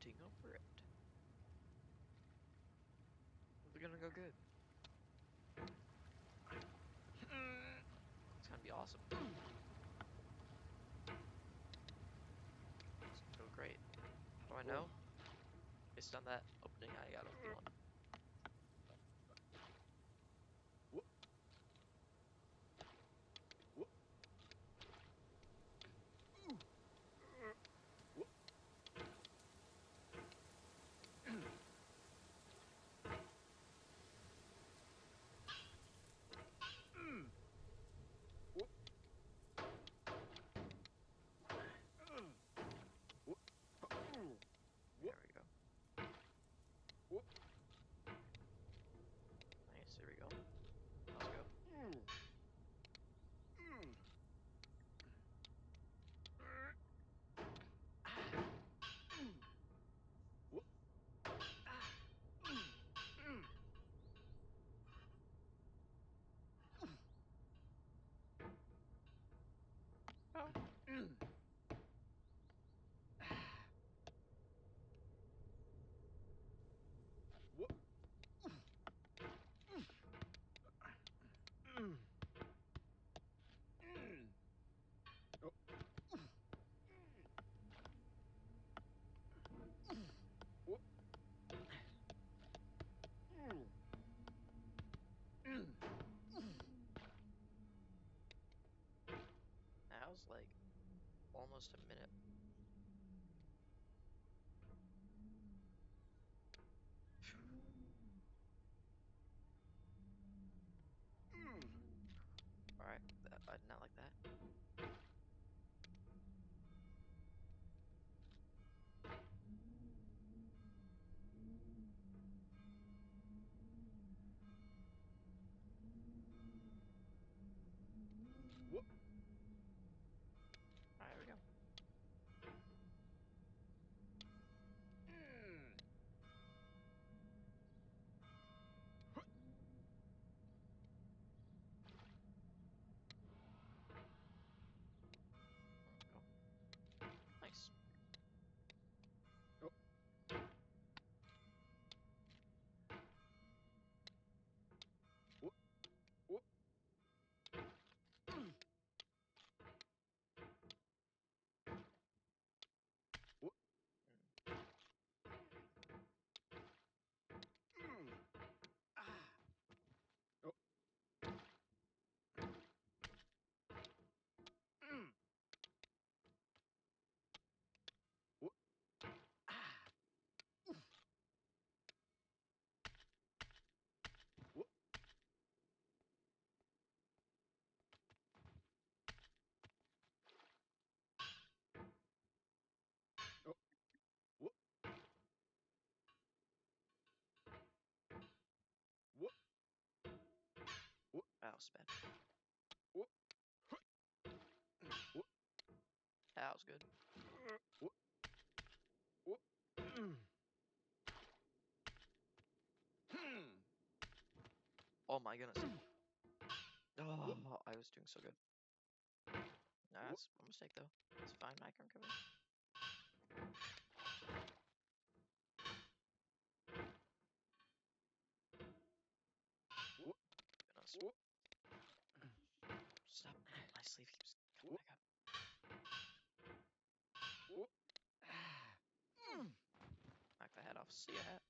floating over it. We're gonna go good. It's gonna be awesome. It's gonna go great. How do I know? Based on that opening I got a feeling. There we go. Nice, there we go. Let's go. Oh. That was like almost a minute. Alright, I did not like that. Alright, here we go. Go. Nice. That was bad. That was good. Oh my goodness. Oh, I was doing so good. Nah, that's a mistake though. It's fine, I can recover. Goodness. Stop. My sleeve keeps coming back up. Knock the hat off. See ya, hat.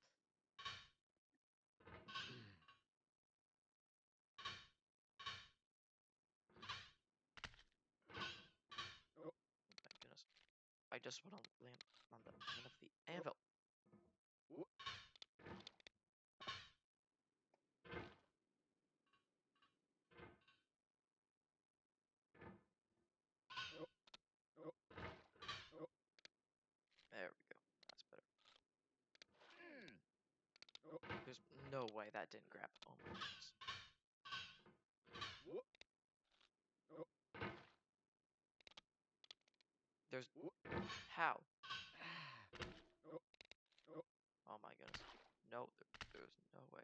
Oh my goodness. I just want to land on the end of the anvil. There we go. That's better. There's no way that didn't grab. Oh my goodness. There's... How? Oh my goodness. No, there's no way.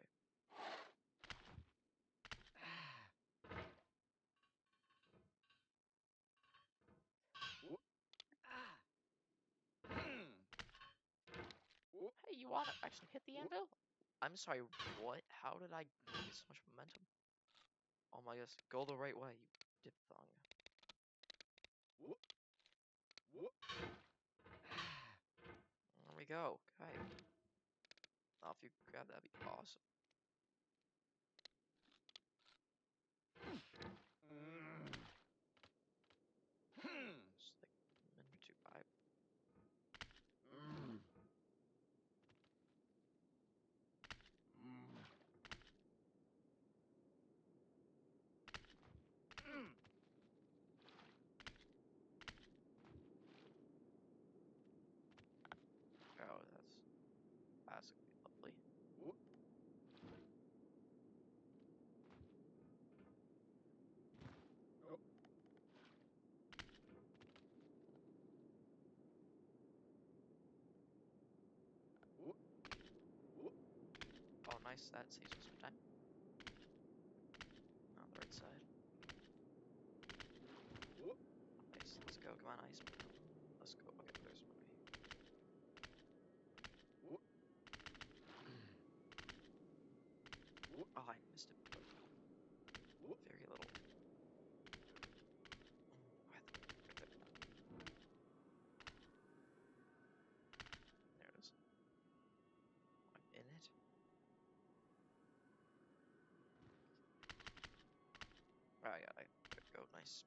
you want to actually hit the anvil? I'm sorry, what? How did I get so much momentum? Oh my gosh, go the right way, you diphthong. There we go. Okay. Now if you grab that'd be awesome. Just like a minute or two by. Oh, that's classically lovely. Oh, nice. That saves us some time. On the right side. Nice. Let's go. Come on, ice. Let's go. Okay, there's one. Oh, I missed it. Very little. Right there. There it is. I'm in it. Oh, I got it. There we go. Nice.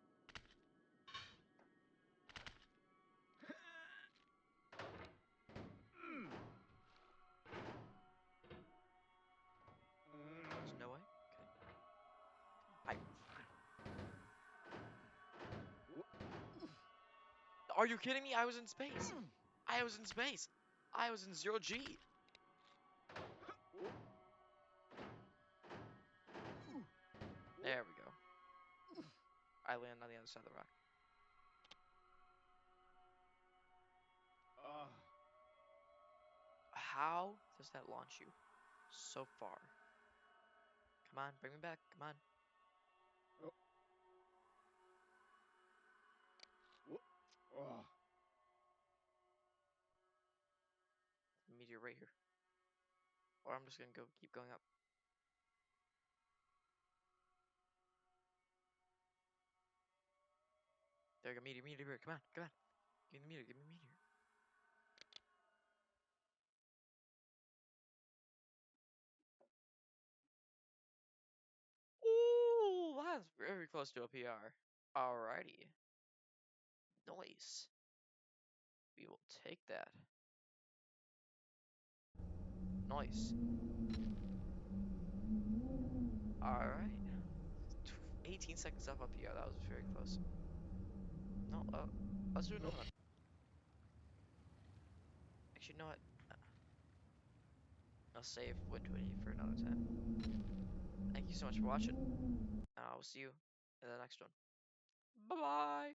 There's no way. Okay. I. Are you kidding me? I was in space. I was in space. I was in 0G. There we go. I land on the other side of the rock. How does that launch you so far? Come on, bring me back. Come on. Meteor right here. Or I'm just gonna keep going up. There you go, meteor. Come on. Give me the meteor. Ooh, that's very close to a PR. Alrighty. Nice. We will take that. Nice. Alright. 18 seconds off up PR. That was very close. No, let's do another one. Actually, you know what? I'll save Win 20 for another time. Thank you so much for watching. And I will see you in the next one. Bye bye.